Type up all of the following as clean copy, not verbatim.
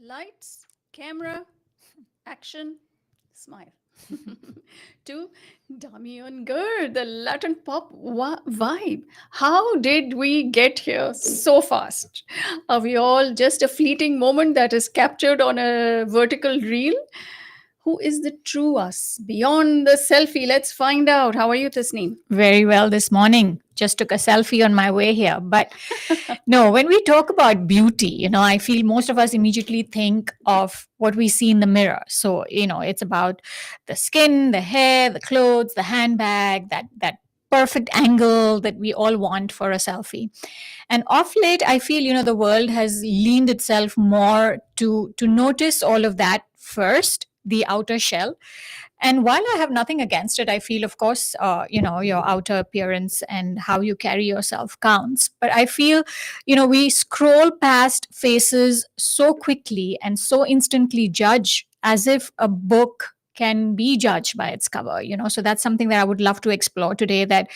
Lights, camera, action, smile. To Damian Gur, the Latin pop vibe. How did we get here so fast? Are we all just a fleeting moment that is captured on a vertical reel? Who is the true us beyond the selfie? Let's find out. How are you, Tasneem? Very well this morning. Just took a selfie on my way here. But no, when we talk about beauty, I feel most of us immediately think of what we see in the mirror. So, it's about the skin, the hair, the clothes, the handbag, that perfect angle that we all want for a selfie. And off late, I feel, the world has leaned itself more to notice all of that first, the outer shell. And while I have nothing against it, I feel, of course, your outer appearance and how you carry yourself counts. But I feel, we scroll past faces so quickly and so instantly judge as if a book can be judged by its cover. So that's something that I would love to explore today. That,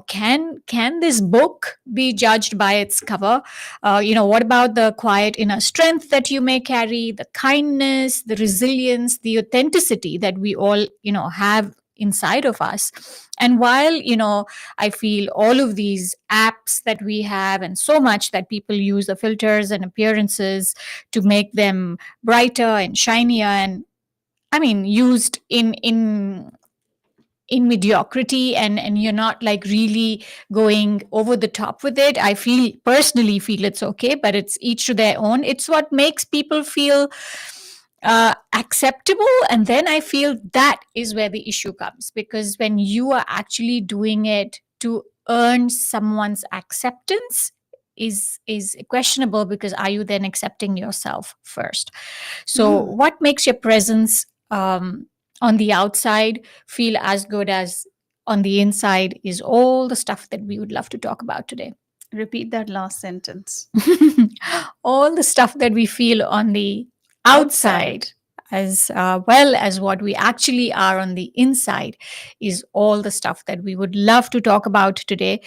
can this book be judged by its cover? What about the quiet inner strength that you may carry, the kindness, the resilience, the authenticity that we all, have inside of us? And while, I feel all of these apps that we have and so much that people use the filters and appearances to make them brighter and shinier, and I mean, used in mediocrity, and you're not like really going over the top with it. I feel personally feel it's okay, but it's each to their own. It's what makes people feel acceptable. And then I feel that is where the issue comes, because when you are actually doing it to earn someone's acceptance, is questionable, because are you then accepting yourself first? So what makes your presence on the outside feel as good as on the inside is all the stuff that we would love to talk about today. Repeat that last sentence. All the stuff that we feel on the outside, as well as what we actually are on the inside, is all the stuff that we would love to talk about today.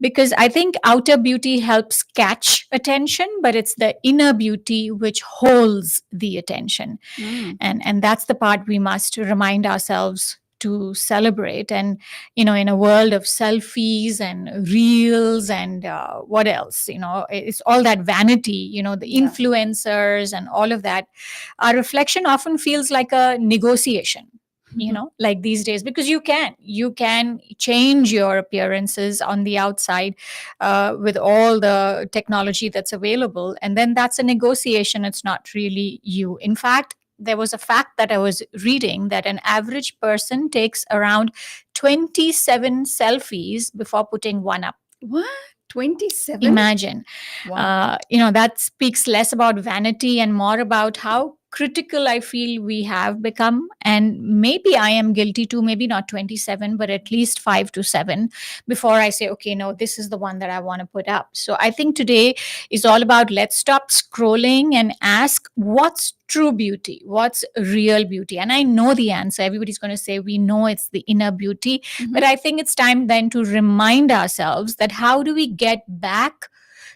Because I think outer beauty helps catch attention, but it's the inner beauty which holds the attention. And that's the part we must remind ourselves to celebrate. And in a world of selfies and reels and what else, it's all that vanity, the influencers and all of that. Our reflection often feels like a negotiation, like these days, because you can change your appearances on the outside with all the technology that's available, and then that's a negotiation. It's not really you. In fact, there was a fact that I was reading that an average person takes around 27 selfies before putting one up. What? 27? Imagine. Wow. That speaks less about vanity and more about how critical I feel we have become. And maybe I am guilty too, maybe not 27, but at least 5 to 7 before I say, okay, no, this is the one that I want to put up. So I think today is all about let's stop scrolling and ask what's true beauty, what's real beauty. And I know the answer. Everybody's going to say, we know it's the inner beauty. But I think it's time then to remind ourselves that how do we get back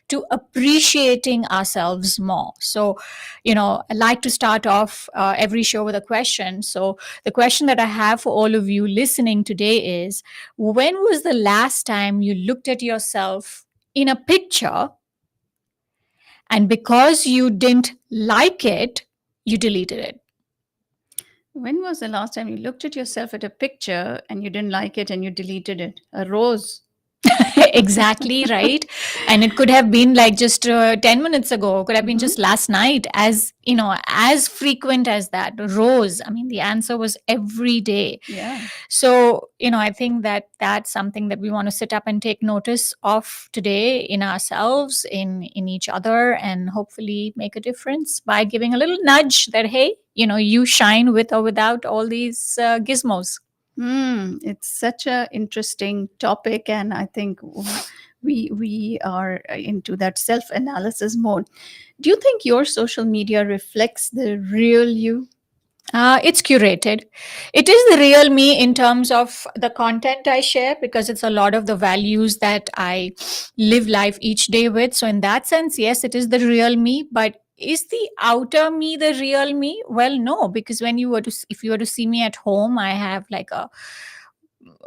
to appreciating ourselves more? So, I like to start off every show with a question. So, the question that I have for all of you listening today is, when was the last time you looked at yourself in a picture and because you didn't like it, you deleted it? When was the last time you looked at yourself at a picture and you didn't like it and you deleted it? A rose. Exactly, right. And it could have been like just 10 minutes ago, could have been just last night, as frequent as that. Rose, I mean, the answer was every day. Yeah. So, I think that that's something that we want to sit up and take notice of today in ourselves, in each other, and hopefully make a difference by giving a little nudge that, hey, you shine with or without all these gizmos. It's such a interesting topic, and I think we are into that self-analysis mode. Do you think your social media reflects the real you? It's curated. It is the real me in terms of the content I share, because it's a lot of the values that I live life each day with. So, in that sense, yes, it is the real me. But is the outer me the real me? Well, no, because if you were to see me at home, I have like a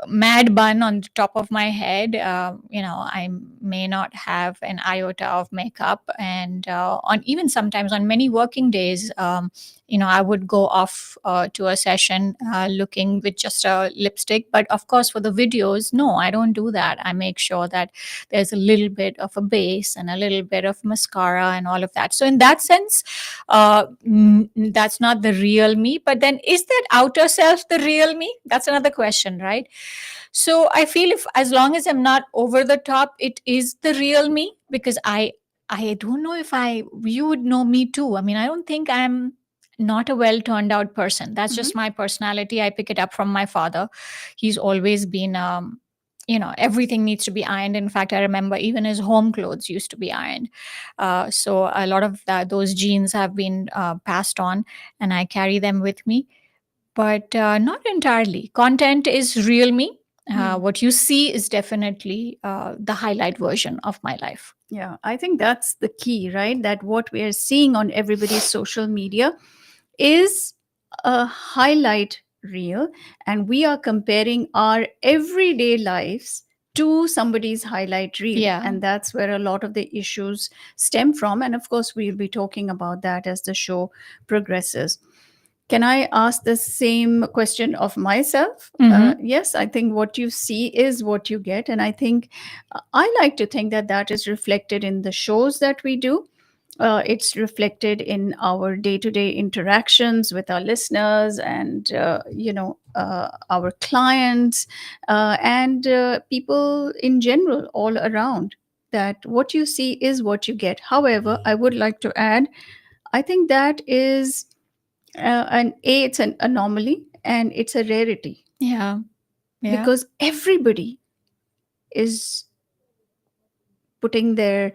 mad bun on the top of my head. I may not have an iota of makeup, and on even sometimes on many working days, I would go off to a session looking with just a lipstick. But of course, for the videos, no, I don't do that. I make sure that there's a little bit of a base and a little bit of mascara and all of that. So in that sense, that's not the real me. But then, is that outer self the real me? That's another question, right? So I feel, if as long as I'm not over the top, it is the real me, because I don't know if I you would know me too. I mean, I don't think I'm not a well turned out person. That's Mhm. just my personality. I pick it up from my father. He's always been everything needs to be ironed. In fact, I remember even his home clothes used to be ironed. So a lot of those genes have been passed on, and I carry them with me, but not entirely. Content is real me. Hmm. What you see is definitely the highlight version of my life. Yeah, I think that's the key, right? That what we are seeing on everybody's social media is a highlight reel, and we are comparing our everyday lives to somebody's highlight reel. Yeah. And that's where a lot of the issues stem from. And of course, we'll be talking about that as the show progresses. Can I ask the same question of myself? Mm-hmm. Yes, I think what you see is what you get. And I think I like to think that that is reflected in the shows that we do. It's reflected in our day-to-day interactions with our listeners and our clients and people in general all around. That what you see is what you get. However, I would like to add, I think that is it's an anomaly and it's a rarity Yeah. Yeah. because everybody is putting their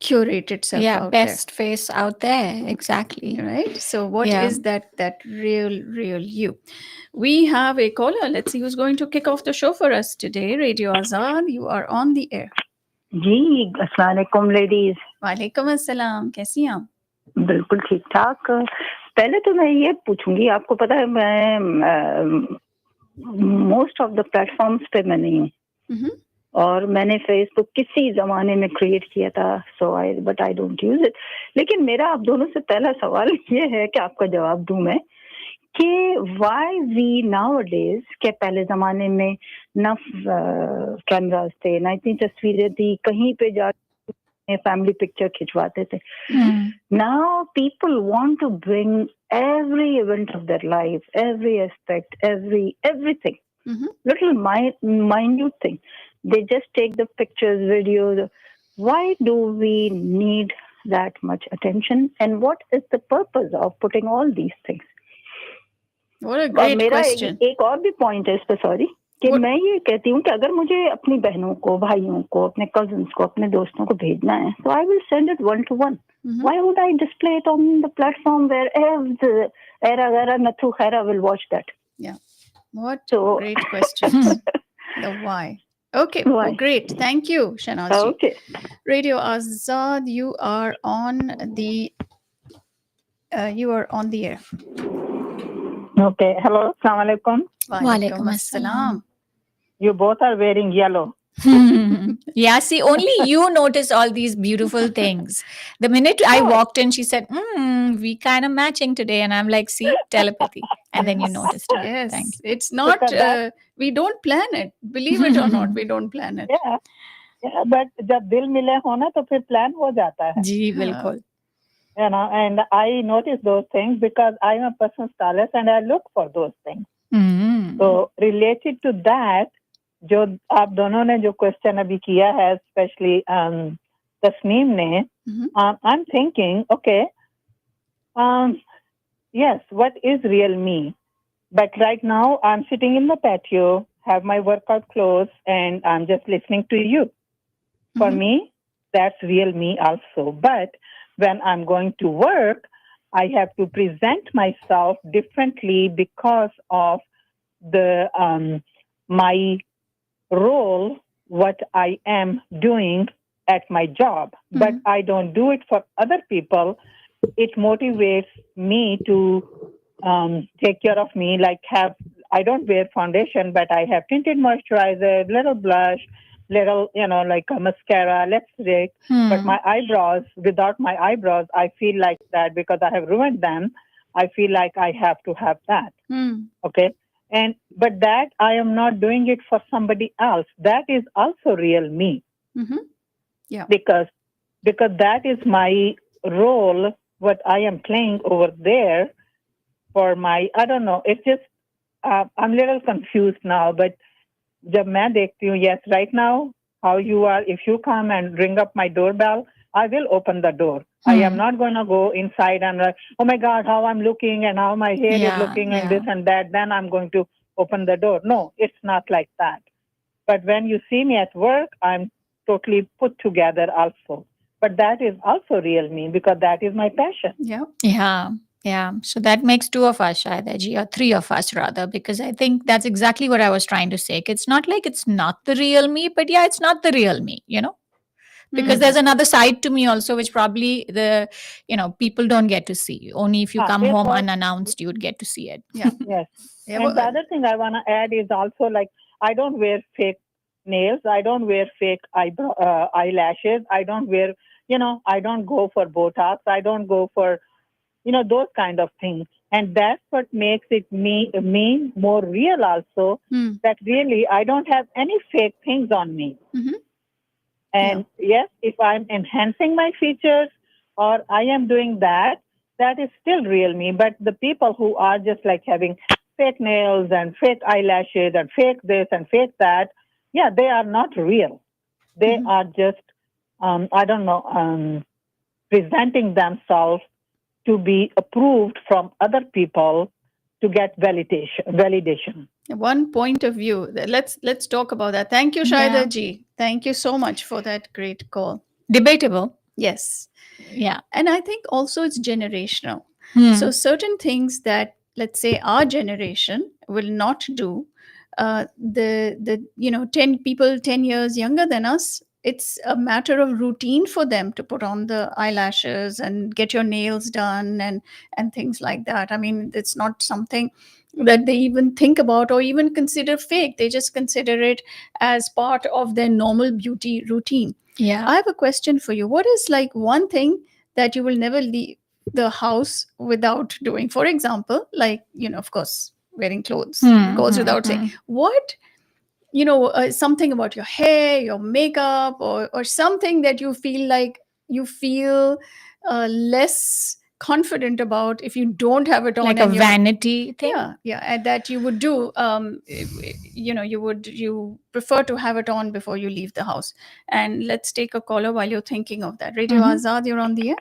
curated self Yeah. out there, Best face out there. Exactly. right? So what Yeah. is that real you? We have a caller. Let's see who's going to kick off the show for us today. Radio Azad, you are on the air. जी अस्सलाम वालेकुम ladies वालेकुम अस्सलाम, कैसी हैं आप? बिल्कुल ठीक ठाक पहले तो मैं ये पूछूंगी आपको पता है मैं मोस्ट ऑफ द प्लेटफॉर्म्स पे मैं नहीं हूँ Mhm. और मैंने फेसबुक किसी जमाने में क्रिएट किया था but I don't use it लेकिन मेरा आप दोनों से पहला सवाल ये है कि आपका जवाब दूं मैं कि व्हाई वी नाउअडेज के पहले जमाने में ना कैमरास थे ना इतनी तस्वीरें थी कहीं पे जा फैमिली पिक्चर खिंचवाते थे now people want to bring every event of their life every aspect everything Mhm. little minute thing they just take the pictures videos why do we need that much attention and what is the purpose of putting all these things What a और great मेरा question. एक और भी point है इस पे sorry कि What- मैं ये कहती हूँ कि अगर मुझे अपनी बहनों को भाइयों को अपने कजिन्स को अपने दोस्तों को भेजना है तो I will send it one two one Mhm. why would I display it on the platform where Era Gara Nathu Khaira will watch that? Yeah. What So, great questions. The why. Okay, why? well, great. Thank you, Shanaz ji. Okay. Radio Azad, you are on the air. Okay. Hello. Assalamu alaikum. Walaikum assalam. You both are wearing yellow. Yeah, see, only you notice all these beautiful things. The minute I walked in, she said, we kind of matching today. And I'm like, see, telepathy. And then you noticed it. Yes, Thank it's not, Because that, we don't plan it. Believe it or not, we don't plan it. yeah, but जब दिल मिले हो ना तो फिर plan हो जाता है. Ji, bilkul. You know, and I notice those things because I'm a personal stylist and I look for those things. So related to that, जो आप दोनों ने जो क्वेश्चन अभी किया है, especially तस्नीम ने, I'm thinking, okay, yes, what is real me? But right now I'm sitting in the patio, have my workout clothes, and I'm just listening to you. For me, that's real me also. But when I'm going to work, I have to present myself differently because of the my role, what I am doing at my job. But I don't do it for other people it motivates me to take care of me. Like I don't wear foundation, but I have tinted moisturizer, little blush, little like a mascara, lipstick. But my eyebrows, without my eyebrows, I feel like that because I have ruined them. I feel like I have to have that. Okay. But that I am not doing it for somebody else. That is also real me. Yeah. Because that is my role, what I am playing over there for my, I don't know, it's just, I'm a little confused now, but जब मैं देखती हूँ, yes, right now, how you are, if you come and ring up my doorbell, I will open the door. I am not going to go inside and oh my God, how I'm looking and how my hair is looking and this and that. Then I'm going to open the door. No, it's not like that. But when you see me at work, I'm totally put together also. But that is also real me because that is my passion. Yeah. So that makes two of us, Shaidaji, or three of us rather, because I think that's exactly what I was trying to say. It's not like it's not the real me, but yeah, it's not the real me, because there's another side to me also, which probably the people don't get to see. Only if you come home unannounced, you would get to see it. Yeah. Yes. And the other thing I want to add is also like I don't wear fake nails. I don't wear fake eyelashes. I don't wear, I don't go for Botox. I don't go for, those kind of things. And that's what makes it me more real also, that really I don't have any fake things on me. And yes, if I'm enhancing my features or I am doing that, that is still real me. But the people who are just like having fake nails and fake eyelashes and fake this and fake that, yeah, they are not real. They are just, I don't know, presenting themselves to be approved from other people to get validation. One point of view. Let's talk about that. Thank you, Shaida ji. Thank you so much for that great call. Debatable. Yes. Yeah. And I think also it's generational. So certain things that, let's say, our generation will not do, the 10 people 10 years younger than us, it's a matter of routine for them to put on the eyelashes and get your nails done and things like that. I mean, it's not something that they even think about or even consider fake. They just consider it as part of their normal beauty routine. Yeah. I have a question for you. What is like one thing that you will never leave the house without doing? For example, like, of course, wearing clothes goes without saying. What, something about your hair, your makeup, or something that you feel less confident about if you don't have it on, like a vanity thing. Yeah, and that you would do, you prefer to have it on before you leave the house. And let's take a caller while you're thinking of that. Radio Azad, you're on the air.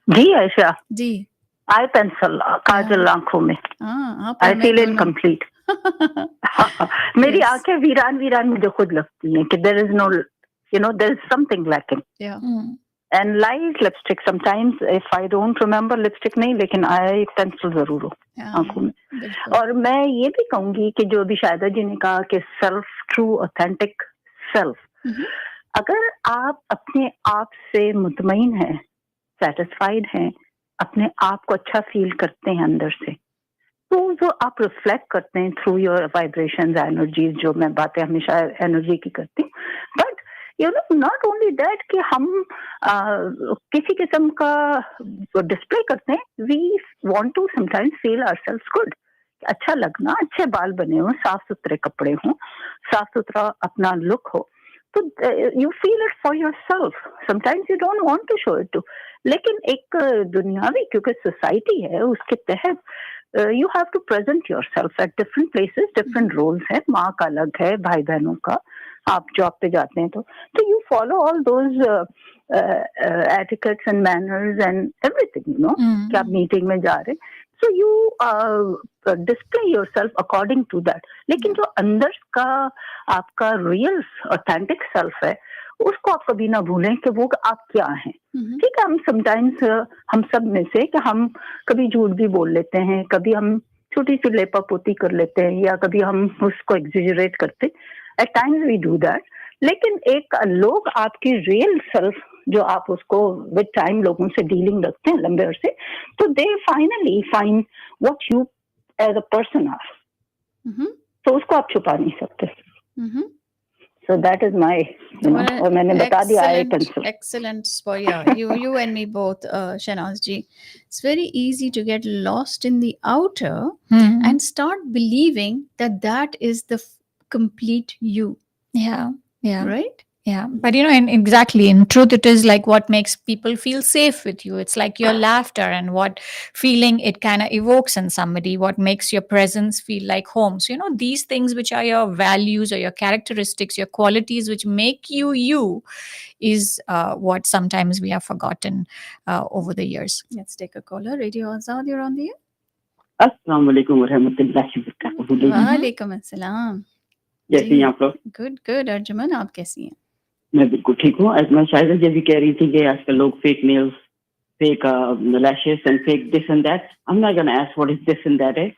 जी आयशा, जी, I pencil kajal आंखों में, I feel incomplete. मेरी आंखें वीरान वीरान मुझे खुद लगती हैं कि there is no, there is something lacking. And light lipstick sometimes, if I don't remember lipstick नहीं, लेकिन आई पेंसिल जरूर हो आंखों में. और मैं ये भी कहूंगी कि जो अभी शायदा जी ने कहा कि सेल्फ, ट्रू ऑथेंटिक सेल्फ, अगर आप अपने आप से मुतमईन हैं, सेटिस्फाइड हैं, अपने आप को अच्छा फील करते हैं अंदर से, तो जो आप रिफ्लेक्ट करते हैं थ्रू योर वाइब्रेशंस, एनर्जीज, जो मैं बातें हमेशा एनर्जी की करती हूँ, बट नॉट ओनली दैट कि हम किसी किस्म का डिस्प्ले करते हैं, we want to sometimes feel ourselves good, अच्छा लगना, अच्छे बाल बने हो, साफ सुथरे कपड़े हों, साफ सुथरा अपना लुक हो, तो you feel it for yourself. Sometimes you don't want to show it to, लेकिन एक दुनियावी क्योंकि सोसाइटी है, उसके तहत you have to present yourself at different places, different roles है, माँ का अलग है, भाई बहनों का, आप जॉब पे जाते हैं तो you follow all those etiquettes and manners and everything, कि आप मीटिंग में जा रहे, so you display yourself according to that. लेकिन जो अंदर का आपका real authentic self है, उसको आप कभी ना भूलें कि वो आप क्या हैं. ठीक है, हम समटाइम्स हम सब में से कि हम कभी झूठ भी बोल लेते हैं, कभी हम छोटी सी लेपापोती कर लेते हैं, या कभी हम उसको एग्जिजरेट करते, at times we do that. लेकिन एक लोग आपकी रियल सेल्फ जो आप उसको विद टाइम लोगों से डीलिंग रखते हैं लंबे अरसे, तो they finally find what you as a person are. तो उसको आप छुपा नहीं सकते. So that is my, What और मैंने बता दिया आई pencil. excellent spot. Yeah, you and me both, Shanaz ji. It's very easy to get lost in the outer and start believing that that is the complete you, Yeah, yeah. right? Yeah, but exactly, in truth, it is like what makes people feel safe with you. It's like your laughter and what feeling it kind of evokes in somebody, what makes your presence feel like home. So, these things which are your values or your characteristics, your qualities which make you is what sometimes we have forgotten over the years. Let's take a caller. Radio Azad, you're on the air. अस्सलाम वालेकुम रहमतुल्लाहि व बरकातहू. वालेकुम अस्सलाम. कैसी हैं आप लोग? Good. अर्जुमन, आप कैसी हैं? मैं बिल्कुल ठीक हूँ. मैं शायद ये भी कह रही थी कि आजकल लोग fake nails, fake lashes and fake this and that. I'm not gonna ask what is this and that है.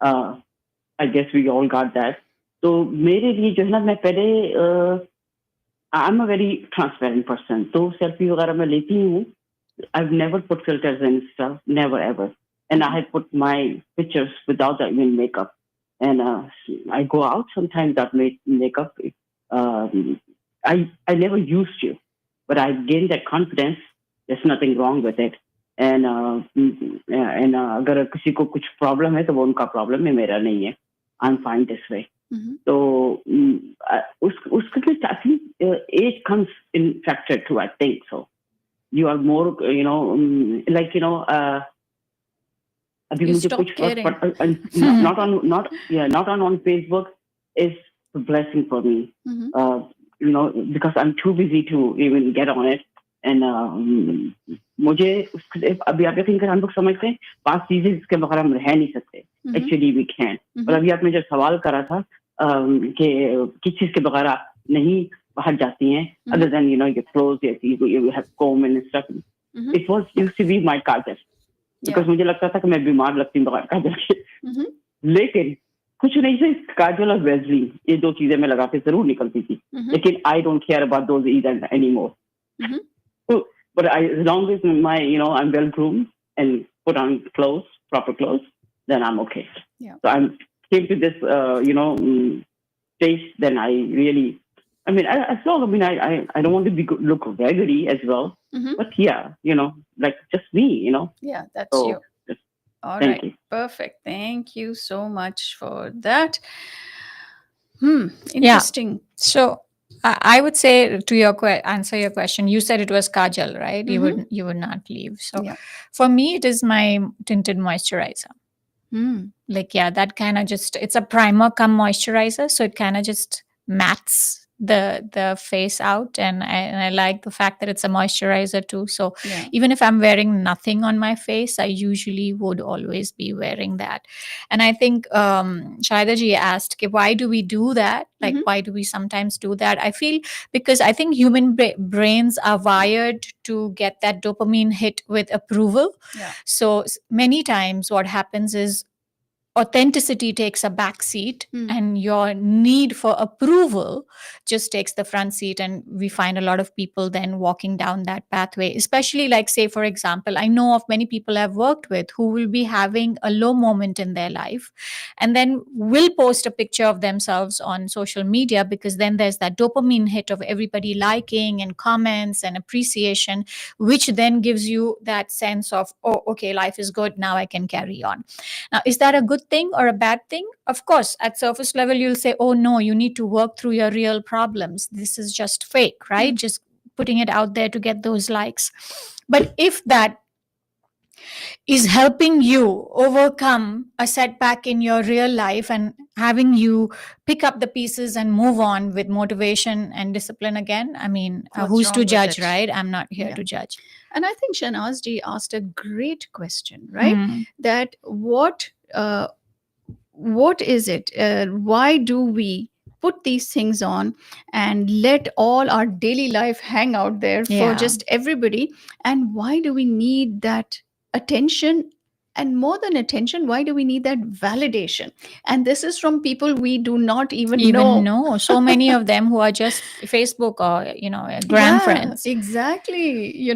I guess we all got that. तो मेरे लिए जो है ना, मैं पहले I'm a very transparent person. तो सेल्फी वगैरह मैं लेती हूँ. I've never put filters and stuff, never ever. And I had put my pictures without even makeup. And I go out sometimes without makeup. I never used to, but I gained that confidence. There's nothing wrong with it. And अगर किसी को कुछ problem है तो वो उनका problem है, मेरा नहीं है. I'm fine this way. So उसके लिए I think age comes in factor too. I think so. You are more, like अभी You मुझे stop कुछ caring. not on Facebook is a blessing for me. Because I'm too busy to even get on it. And मुझे अभी आप यकीन करें, हम लोग समझते हैं 5 चीजें जिसके बगैर हम रह नहीं सकते. Actually we can. और अभी आपने जो सवाल करा था कि किस चीज के बगैर आप नहीं बाहर जाती हैं, other than your clothes, you have comb and stuff. It used to be my Kajal. Because मुझे लगता था कि मैं बीमार लगती हूँ बगैर काजल के. लेकिन कुछ नहीं से काजल और वेज़लिन, ये 2 चीजें मैं लगा के जरूर निकलती थी. लेकिन I don't care about those either anymore. But as long as I'm well groomed and put on clothes, proper clothes, then I'm okay. Yeah. So I came to this stage. Then I really, I don't want to look raggedy as well. But yeah, like just me, Yeah, that's So, you. All thank right. you. Perfect. Thank you so much for that. Interesting. So I would say to answer your question, you said it was kajal, right? You would not leave. So Yeah. for me, it is my tinted moisturizer. Hmm. That kind of it's a primer come moisturizer, so it kind of just mats the face out, and I like the fact that it's a moisturizer too. So Yeah. even if I'm wearing nothing on my face, I usually would always be wearing that. And I think Shahida ji asked, "Okay, why do we do that? Like, why do we sometimes do that?" I feel because I think human brains are wired to get that dopamine hit with approval. Yeah. So many times what happens is authenticity takes a back seat and your need for approval just takes the front seat, and we find a lot of people then walking down that pathway, especially like, say for example, I know of many people I've worked with who will be having a low moment in their life and then will post a picture of themselves on social media, because then there's that dopamine hit of everybody liking and comments and appreciation, which then gives you that sense of, oh, okay, life is good, now I can carry on. Now, is that a good thing or a bad thing? Of course, at surface level, you'll say, oh no, you need to work through your real problems. This is just fake, right? Just putting it out there to get those likes. But if that is helping you overcome a setback in your real life and having you pick up the pieces and move on with motivation and discipline again, I mean, What's who's wrong to with judge, it? right? I'm not here Yeah. to judge. And I think Shanaz ji asked a great question, right? That what is it? Why do we put these things on and let all our daily life hang out there for Yeah. just everybody? And why do we need that attention And more than attention, why do we need that validation? And this is from people we do not even know. So many of them who are just Facebook or gram Yeah, friends. exactly.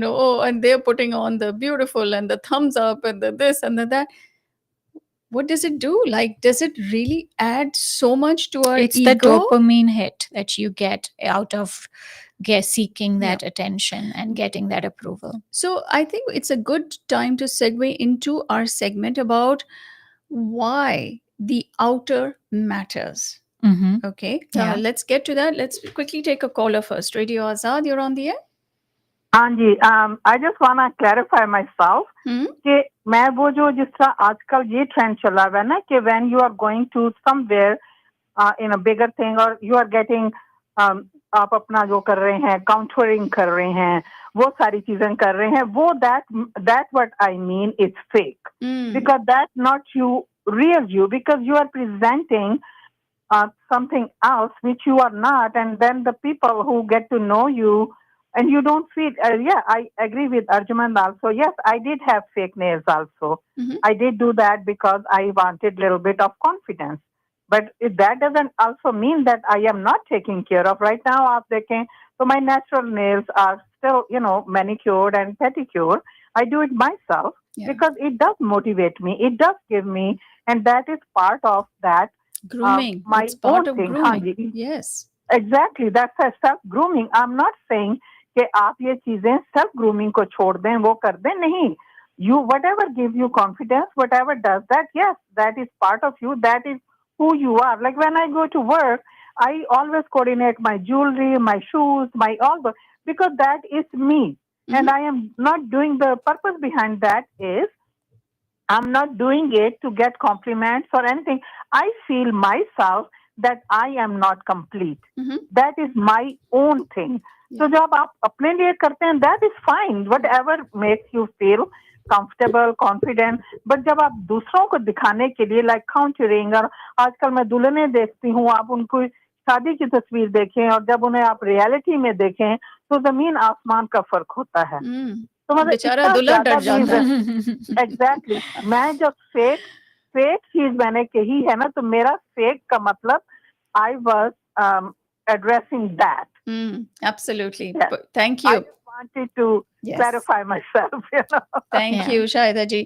Oh, and they're putting on the beautiful and the thumbs up and the this and the that. What does it do? Like, does it really add so much to our It's the ego? dopamine hit that you get out of seeking Yeah. that attention and getting that approval. So I think it's a good time to segue into our segment about why the outer matters. Mm-hmm. Okay, Yeah. let's get to that. Let's quickly take a caller first. Radio Azad, you're on the air. हाँ जी I just want clarify myself कि मैं वो जो जिस तरह आजकल ये ट्रेंड चला हुआ है ना कि when you are going to somewhere in a bigger thing और यू आर गेटिंग आप अपना जो कर रहे हैं काउंटरिंग कर रहे हैं वो सारी चीजें कर रहे हैं वो that what I mean it's fake because that not you real you because you are presenting something else which you are not, and then the people who get to know you and you don't feel I agree with Arjuman also. Yes, I did have fake nails also. I did do that because I wanted a little bit of confidence, but that doesn't also mean that I am not taking care of. Right now aap dekhein so my natural nails are still manicured and pedicure. I do it myself because it does motivate me, it does give me, and that is part of that grooming. My it's part own of thing. grooming. Yes, exactly, that's a self grooming. I'm not saying कि आप ये चीजें self grooming को छोड़ दें वो कर दें नहीं you whatever gives you confidence, whatever does that, yes, that is part of you, that is who you are. Like when I go to work, I always coordinate my jewelry, my shoes, my all the, because that is me. And I am not doing, the purpose behind that is I'm not doing it to get compliments or anything. I feel myself that I am not complete. That is my own thing. So जब आप अपने लिए करते हैं, that is fine. Whatever makes you feel comfortable, confident. But जब आप दूसरों को दिखाने के लिए like countering, और आजकल मैं दुल्हनें देखती हूँ, आप उनको शादी की तस्वीर देखें और जब उन्हें आप रियलिटी में देखें तो जमीन आसमान का फर्क होता है. तो मतलब बेचारा दूल्हा डर जाता है. एग्जैक्टली मैं जब फेक चीज मैंने कही है ना तो मेरा फेक का मतलब I was addressing that. Absolutely. Yeah. Thank you. I just wanted to clarify myself. Thank you, Shahida ji.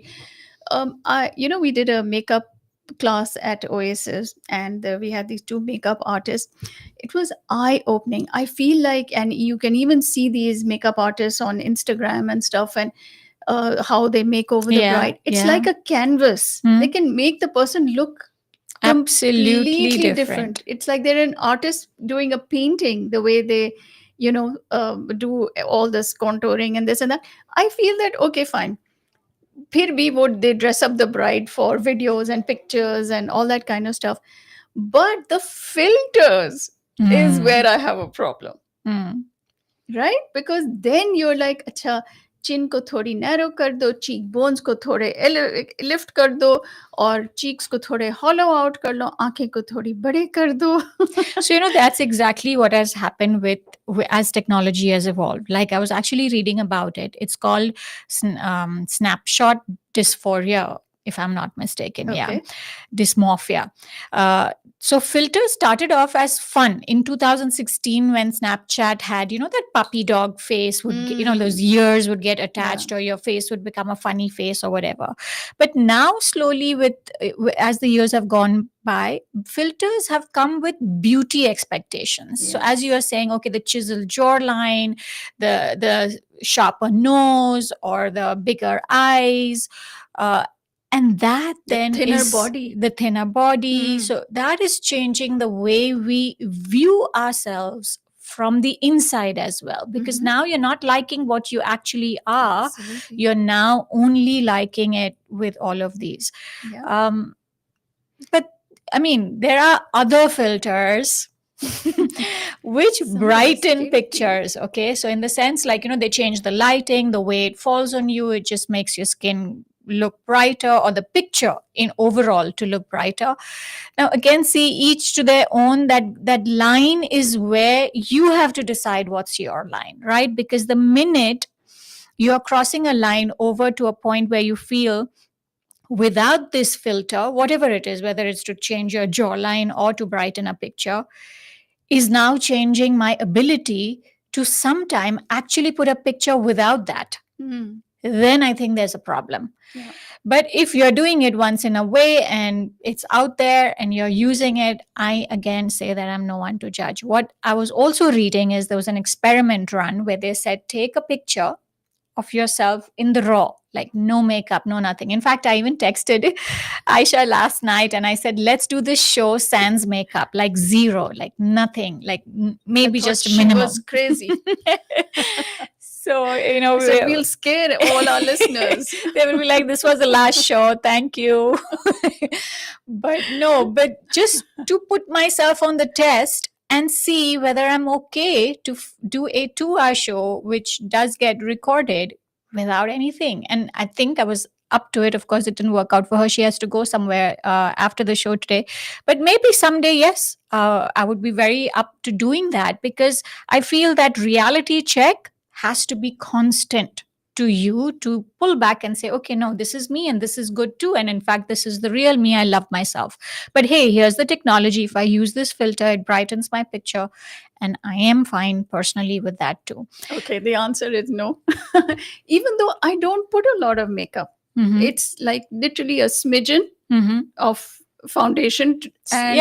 We did a makeup class at Oasis, and we had these two makeup artists. It was eye-opening. I feel like, and you can even see these makeup artists on Instagram and stuff, and how they make over the bride. It's like a canvas. They can make the person look absolutely different. It's like they're an artist doing a painting, the way they do all this contouring and this and that. I feel that okay, fine, phir bhi would they dress up the bride for videos and pictures and all that kind of stuff, but the filters is where I have a problem. Right, because then you're like, अच्छा चिन को थोड़ी narrow कर दो, cheek bones को थोड़े lift कर दो और चीक्स को थोड़े हॉलो आउट कर लो, आंखें को थोड़ी बड़े कर दो. So that's exactly what has happened with as technology has evolved. Like I was actually reading about it. It's called snapshot dysphoria, if I'm not mistaken. Okay. Dysmorphia. So filters started off as fun in 2016 when Snapchat had, that puppy dog face would, those ears would get attached or your face would become a funny face or whatever. But now slowly as the years have gone by, filters have come with beauty expectations. So as you are saying, okay, the chiseled jawline, the sharper nose or the bigger eyes, and that then is the thinner body. So that is changing the way we view ourselves from the inside as well. Because now you're not liking what you actually are. Absolutely. You're now only liking it with all of these. But I mean, there are other filters which brighten pictures. Okay. So in the sense, like, they change the lighting, the way it falls on you, it just makes your skin look brighter, or the picture in overall to look brighter. Now again, see, each to their own. That line is where you have to decide what's your line, right? Because the minute you're crossing a line over to a point where you feel without this filter, whatever it is, whether it's to change your jawline or to brighten a picture, is now changing my ability to sometime actually put a picture without that. Then I think there's a problem. Yeah. But if you're doing it once in a way and it's out there and you're using it, I again say that I'm no one to judge. What I was also reading is there was an experiment run where they said take a picture of yourself in the raw, like no makeup, no nothing. In fact, I even texted Aisha last night and I said, let's do this show sans makeup, like zero, like nothing, like maybe just a she minimum. was crazy. So, So we'll scare all our listeners. They will be like, this was the last show. Thank you. But just to put myself on the test and see whether I'm okay to do a 2-hour show, which does get recorded without anything. And I think I was up to it. Of course, it didn't work out for her. She has to go somewhere after the show today. But maybe someday, yes, I would be very up to doing that, because I feel that reality check has to be constant to you to pull back and say, okay, no, this is me and this is good too. And in fact, this is the real me. I love myself. But hey, here's the technology. If I use this filter, it brightens my picture. And I am fine personally with that too. Okay, the answer is no. Even though I don't put a lot of makeup, it's like literally a smidgen of foundation and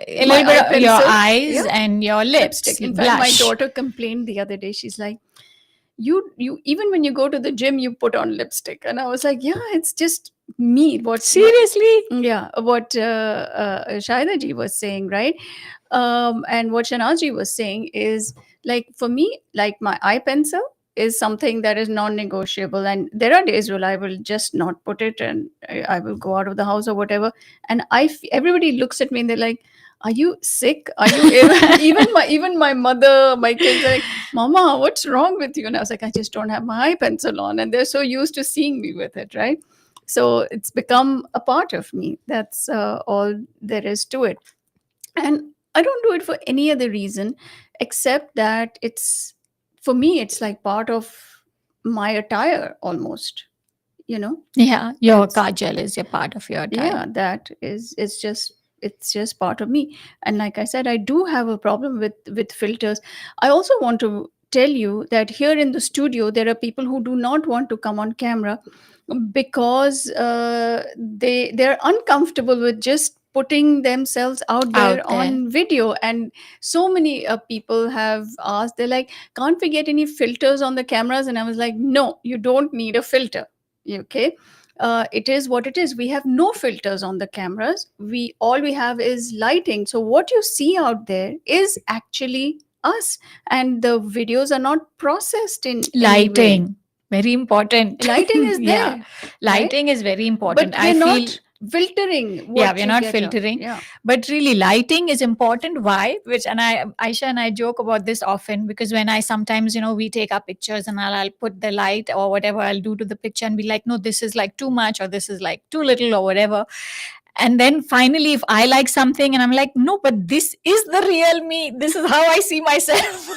a little bit of your eyes and your lips. Lipstick. In fact, my daughter complained the other day. She's like, you even when you go to the gym, you put on lipstick. And I was like, yeah, it's just me. Seriously? What Shahida ji was saying, right? And what Shanaji was saying is, like, for me, like my eye pencil is something that is non-negotiable, and there are days where I will just not put it and I will go out of the house or whatever, and everybody looks at me and they're like, are you sick? Are you even my mother, my kids are like, Mama, what's wrong with you? And I was like, I just don't have my eye pencil on. And they're so used to seeing me with it, right? So it's become a part of me. That's all there is to it. And I don't do it for any other reason except that for me, it's like part of my attire almost, Yeah, your kajal is your part of your attire. Yeah, that is, it's just part of me. And like I said, I do have a problem with filters. I also want to tell you that here in the studio, there are people who do not want to come on camera because they're uncomfortable with just putting themselves out there on video. And so many people have asked, they're like, can't we get any filters on the cameras? And I was like, no, you don't need a filter. Okay. It is what it is. We have no filters on the cameras. All we have is lighting. So what you see out there is actually us, and the videos are not processed in lighting. Very important. Lighting is there. Yeah, lighting is very important. But we're not filtering. We're not filtering. Yeah. But really, lighting is important. Why? Aisha and I joke about this often, because when I sometimes, we take our pictures and I'll put the light or whatever I'll do to the picture and be like, no, this is like too much, or this is like too little, or whatever. And then finally, if I like something and I'm like, no, but this is the real me. This is how I see myself.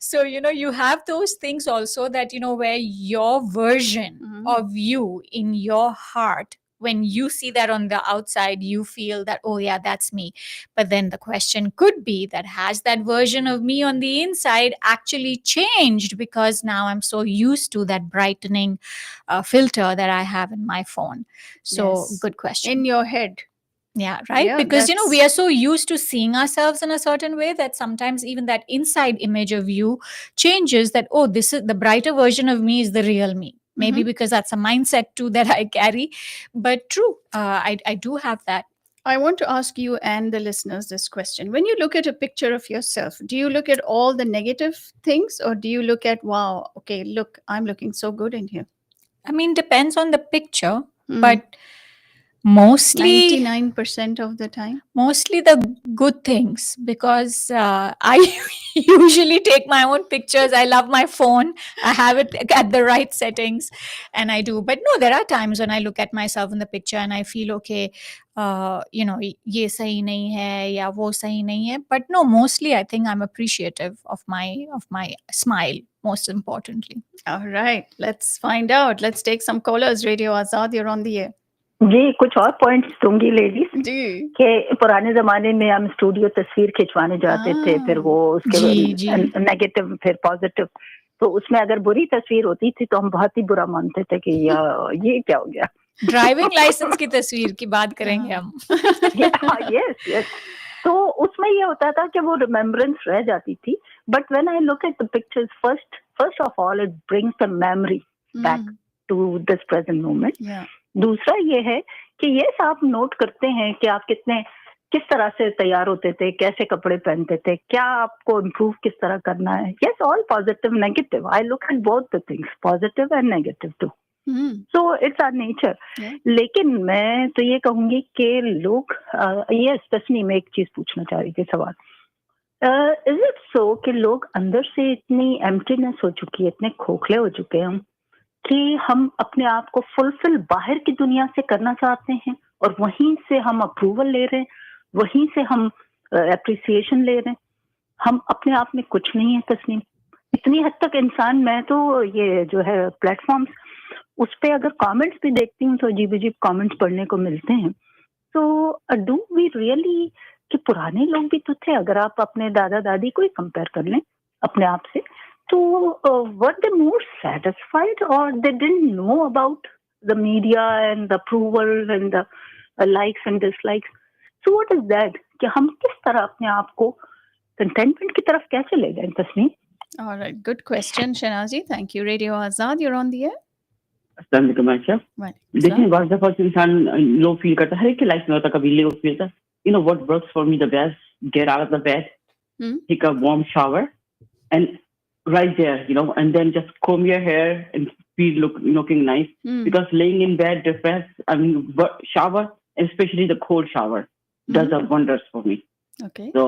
So, you have those things also that, where your version of you in your heart, when you see that on the outside, you feel that, oh yeah, that's me. But then the question could be that, has that version of me on the inside actually changed? Because now I'm so used to that brightening filter that I have in my phone. So Yes. Good question. In your head. Yeah, right. Yeah, because, we are so used to seeing ourselves in a certain way that sometimes even that inside image of you changes, that, oh, this is the brighter version of me is the real me. Maybe because that's a mindset too that I carry. But true, I do have that. I want to ask you and the listeners this question. When you look at a picture of yourself, do you look at all the negative things, or do you look at, wow, okay, look, I'm looking so good in here? I mean, depends on the picture, but mostly 99% of the time, mostly the good things, because I usually take my own pictures. I love my phone. I have it at the right settings, and I do. But no, there are times when I look at myself in the picture and I feel, okay, ye sahi nahi hai ya wo sahi nahi hai. But no, mostly I think I'm appreciative of my smile, most importantly. All right, let's find out. Let's take some callers. Radio Azad, you're on the air. जी, कुछ और points दूंगी ladies जी कि पुराने जमाने में हम studio तस्वीर खिंचवाने जाते थे, फिर वो उसके जी नेगेटिव फिर पॉजिटिव, तो उसमें अगर बुरी तस्वीर होती थी तो हम बहुत ही बुरा मानते थे कि ये क्या हो गया। ड्राइविंग लाइसेंस की तस्वीर की बात करेंगे हम। यस यस, तो उसमें ये होता था कि वो रिमेम्बरेंस रह जाती थी, but when I look at the pictures first of all it brings the memory back to this present moment. दूसरा ये है कि यस आप नोट करते हैं कि आप किस तरह से तैयार होते थे, कैसे कपड़े पहनते थे, क्या आपको इम्प्रूव किस तरह करना है। Yes, all positive negative, I look at both the things, positive and negative too, so it's our nature. लेकिन मैं तो ये कहूंगी कि लोग ये तस्नीम में एक चीज पूछना चाह रही थी सवाल, इज इट सो कि लोग अंदर से इतनी एम्प्टीनेस हो चुकी है, इतने खोखले हो चुके हैं हम कि हम अपने आप को फुलफिल बाहर की दुनिया से करना चाहते हैं और वहीं से हम अप्रूवल ले रहे हैं, वहीं से हम एप्रिसिएशन ले रहे हैं, हम अपने आप में कुछ नहीं है तस्नीम। इतनी हद तक इंसान, मैं तो ये जो है प्लेटफॉर्म्स उस पे अगर कमेंट्स भी देखती हूँ तो अजीब अजीब कमेंट्स पढ़ने को मिलते हैं। तो डू वी रियली, कि पुराने लोग भी तो थे, अगर आप अपने दादा दादी को ही कंपेयर कर लें अपने आप से, तो वर दे मोर सेटिस्फाइड और they didn't know about the media and the approval and the likes and dislikes. So what is that, कि हम किस तरह अपने आप को कंटेंटमेंट की तरफ कैसे ले गए Tasneem? All right, good question, Shanazi. Thank you. Radio Azad, you're on the air. देखिए बहुत दफा इंसान लो फील करता है कि लाइफ में होता, कभी लो फील करता, you know what works for me the best, get out of the bed, take a warm shower and right there, and then just comb your hair and feel looking nice, because laying in bed shower, especially the cold shower, does a wonders for me. Okay. So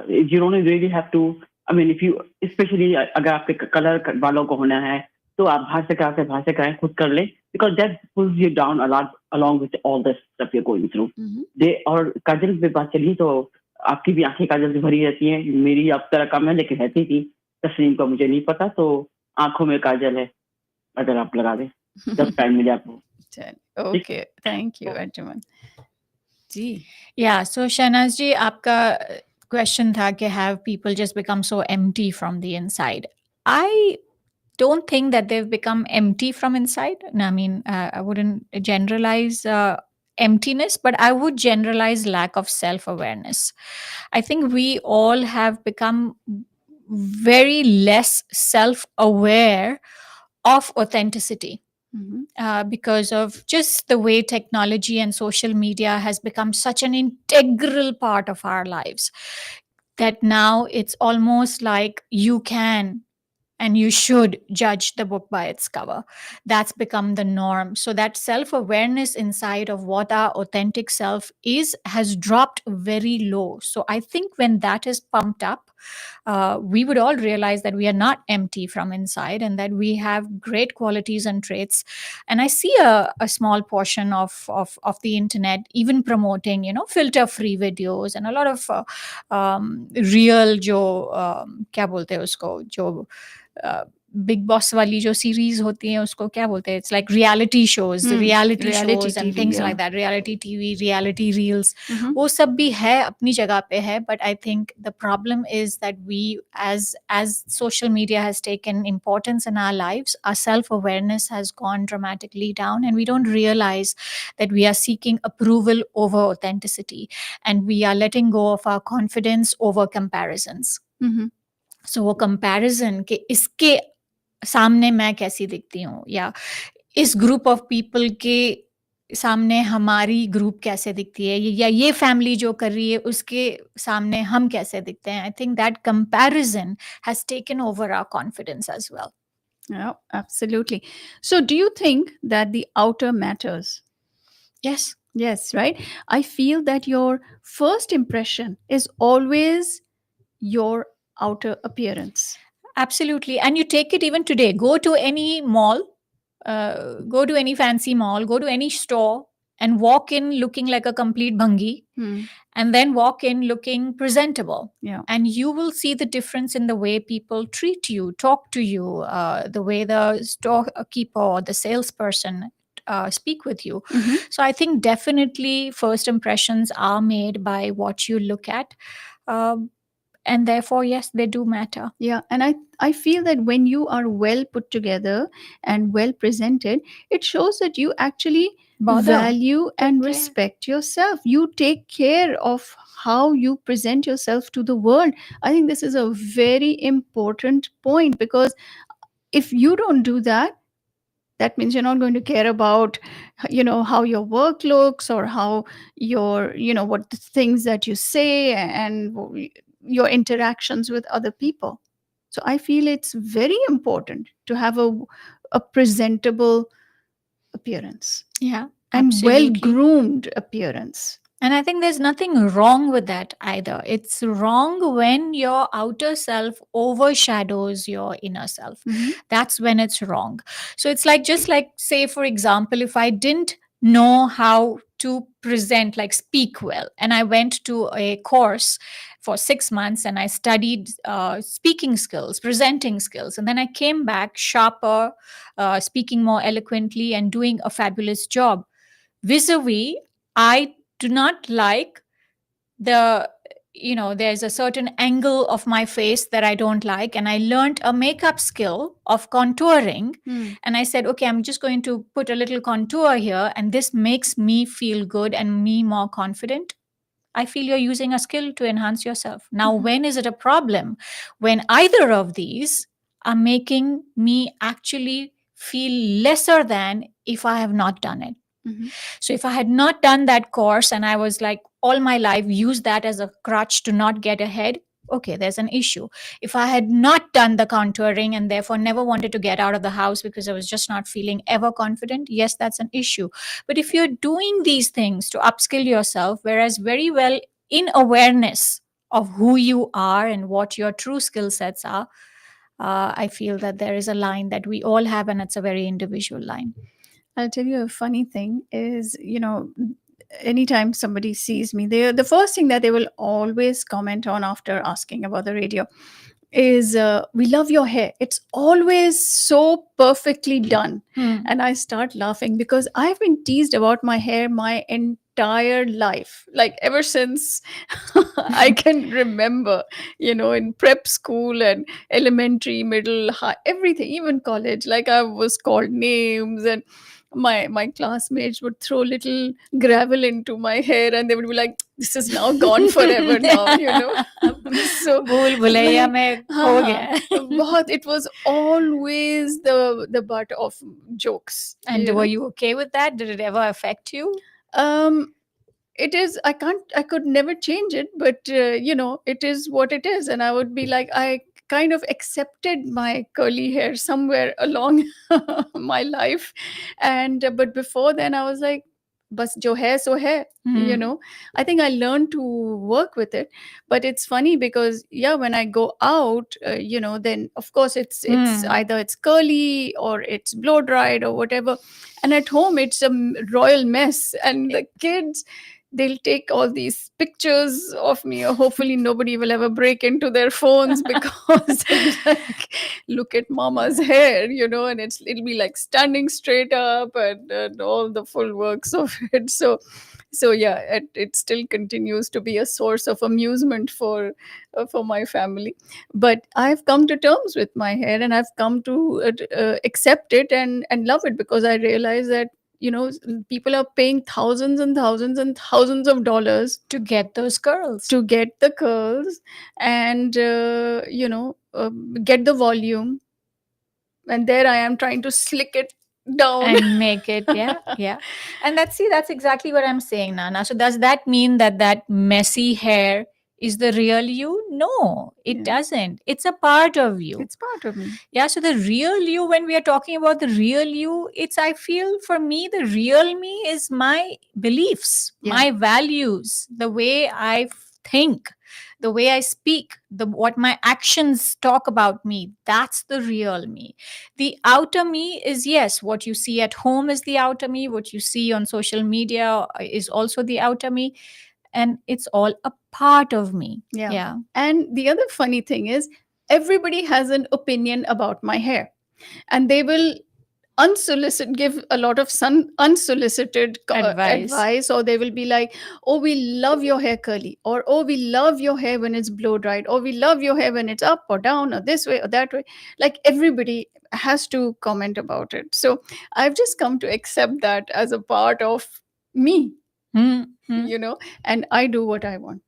you don't really have to, if you, especially अगर आपके colour वालों को होना है तो आप बाहर से कराएं, खुद कर लें, because that pulls you down a lot along with all this stuff you're going through. और काजल पे बात चली तो आपकी भी आंखें काजल से भरी रहती हैं, मेरी अब तरह कम है लेकिन रहती थी, तस्नीम का मुझे नहीं पता, तो आंखों में काजल है, अगर आप लगा दें जब टाइम मिले आपको। Okay, thank you, Arjuman. जी या सो शहनाज जी, आपका क्वेश्चन था कि have people just become so empty from the inside? I don't think that they've become empty from inside. I mean, I wouldn't generalize emptiness, but I would generalize lack of self-awareness. I think we all have become very less self-aware of authenticity. Because of just the way technology and social media has become such an integral part of our lives, that now it's almost like you can and you should judge the book by its cover. That's become the norm. So that self-awareness inside of what our authentic self is has dropped very low. So I think when that is pumped up, we would all realize that we are not empty from inside and that we have great qualities and traits. And I see a small portion of the internet even promoting, filter-free videos and a lot of real क्या बोलते हैं उसको, जो big boss वाली जो series होती है उसको क्या बोलते हैं, it's like reality shows and things like that, reality TV, reality reels, वो सब भी है अपनी जगह पे है. But I think the problem is that we as social media has taken importance in our lives, our self-awareness has gone dramatically down and we don't realize that we are seeking approval over authenticity and we are letting go of our confidence over comparisons. So वो comparison के इसके सामने मैं कैसी दिखती हूँ, या इस ग्रुप ऑफ पीपल के सामने हमारी ग्रुप कैसे दिखती है, या ये फैमिली जो कर रही है उसके सामने हम कैसे दिखते हैं. I think that comparison has taken over our confidence as well. Yeah, absolutely. So do you think that the outer matters? Yes, right? I feel that your first impression is always your outer appearance. Absolutely. And you take it even today. Go to any mall, go to any fancy mall, go to any store and walk in looking like a complete bhangi, and then walk in looking presentable. Yeah. And you will see the difference in the way people treat you, talk to you, the way the storekeeper or the salesperson speak with you. Mhm. So I think definitely first impressions are made by what you look at. Um, and therefore, yes, they do matter. Yeah, and I feel that when you are well put together and well presented, it shows that you actually Bother. value Take and care. respect yourself. You take care of how you present yourself to the world. I think this is a very important point, because if you don't do that, that means you're not going to care about, how your work looks, or how your, what the things that you say, and your interactions with other people. So I feel it's very important to have a presentable appearance, Yeah, and well absolutely. groomed appearance. And I think there's nothing wrong with that either. It's wrong when your outer self overshadows your inner self. Mhm. That's when it's wrong. So it's like, just like, say, for example, if I didn't know how to present, like speak well, and I went to a course for 6 months and I studied speaking skills, presenting skills, and then I came back sharper, speaking more eloquently, and doing a fabulous job. Vis-a-vis, I do not like the, there's a certain angle of my face that I don't like, and I learned a makeup skill of contouring. Mm. And I said, okay, I'm just going to put a little contour here, and this makes me feel good and me more confident. I feel you're using a skill to enhance yourself. Now, Mhm. when is it a problem? When either of these are making me actually feel lesser than if I have not done it. Mhm. So if I had not done that course and I was like all my life used that as a crutch to not get ahead, okay, there's an issue. If I had not done the contouring and therefore never wanted to get out of the house because I was just not feeling ever confident, yes, that's an issue. But if you're doing these things to upskill yourself, whereas very well in awareness of who you are and what your true skill sets are, I feel that there is a line that we all have, and it's a very individual line. I'll tell you a funny thing is, anytime somebody sees me, the first thing that they will always comment on after asking about the radio is, we love your hair. It's always so perfectly done. And I start laughing, because I've been teased about my hair my entire life, like ever since I can remember, in prep school and elementary, middle, high, everything, even college. Like, I was called names, and my classmates would throw little gravel into my hair, and they would be like, this is now gone forever now. So, भूल Bhulaiyaa like, में हाँ, हो हाँ, गया है. बहुत, it was always the butt of jokes. And were you okay with that? Did it ever affect you? Um, it is, I could never change it, but it is what it is, and I would be like, I kind of accepted my curly hair somewhere along my life, and but before then I was like, bas jo hai so hai. I think I learned to work with it. But it's funny, because yeah, when I go out, then of course it's either it's curly or it's blow dried or whatever, and at home it's a royal mess, and the kids, they'll take all these pictures of me, or hopefully nobody will ever break into their phones, because they'll be like, look at mama's hair, and it'll be like standing straight up, and all the full works of it. So yeah, it still continues to be a source of amusement for my family. But I've come to terms with my hair, and I've come to accept it and love it, because I realize that, people are paying thousands and thousands and thousands of dollars To get those curls. to get the curls, and get the volume, and there I am trying to slick it down. And make it, yeah. And that's exactly what I'm saying, Nana. So does that mean that messy hair is the real you? No, it Yeah. doesn't. It's a part of you. It's part of me. Yeah, so the real you, when we are talking about the real you, it's, I feel, for me, the real me is my beliefs, Yeah. my values, the way I think, the way I speak, what my actions talk about me. That's the real me. The outer me is, yes, what you see at home is the outer me, what you see on social media is also the outer me, and it's all a part of me. Yeah. And the other funny thing is, everybody has an opinion about my hair, and they will unsolicited, give a lot of unsolicited Advice. advice, or they will be like, oh, we love your hair curly, or oh, we love your hair when it's blow dried, or we love your hair when it's up or down or this way or that way. Like everybody has to comment about it. So I've just come to accept that as a part of me, Hmm. and I do what I want.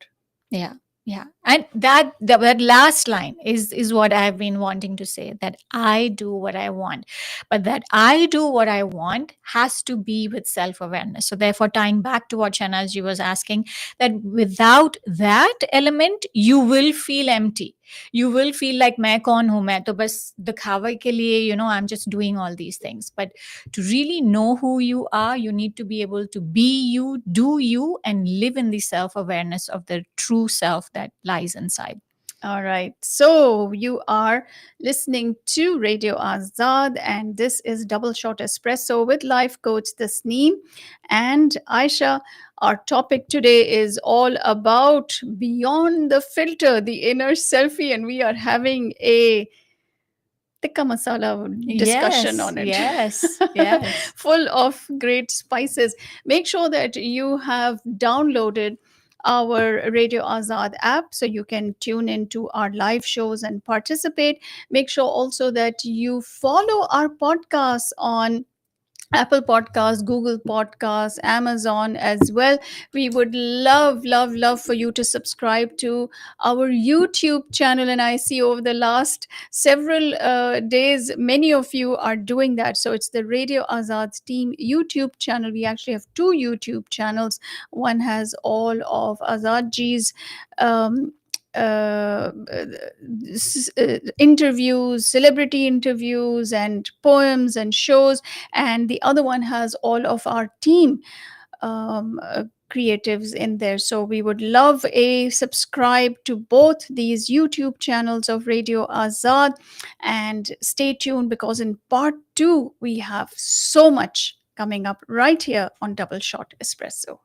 Yeah, yeah, and that last line is what I've been wanting to say, that I do what I want, but that I do what I want has to be with self awareness. So therefore, tying back to what Shanazji was asking, that without that element, you will feel empty. You will feel like मैं कौन हूँ, मैं तो बस दिखावे के लिए, I'm just doing all these things. But to really know who you are, you need to be able to be you, do you, and live in the self awareness of the true self that lies inside. All right. So you are listening to Radio Azad, and this is Doubleshot Espresso with life coach Tasneem and Aisha. Our topic today is all about beyond the filter, the inner selfie, and we are having a tikka masala discussion Yes, on it. yes, yes. Full of great spices. Make sure that you have downloaded our Radio Azad app so you can tune into our live shows and participate. Make sure also that you follow our podcasts on Apple Podcasts, Google Podcasts, Amazon as well. We would love, love, love for you to subscribe to our YouTube channel. And I see over the last several days, many of you are doing that. So it's the Radio Azad's team YouTube channel. We actually have two YouTube channels. One has all of Azadji's um, interviews, celebrity interviews, and poems and shows, and the other one has all of our team creatives in there. So we would love a subscribe to both these YouTube channels of Radio Azad, and stay tuned because in part 2 we have so much coming up right here on Double Shot Espresso.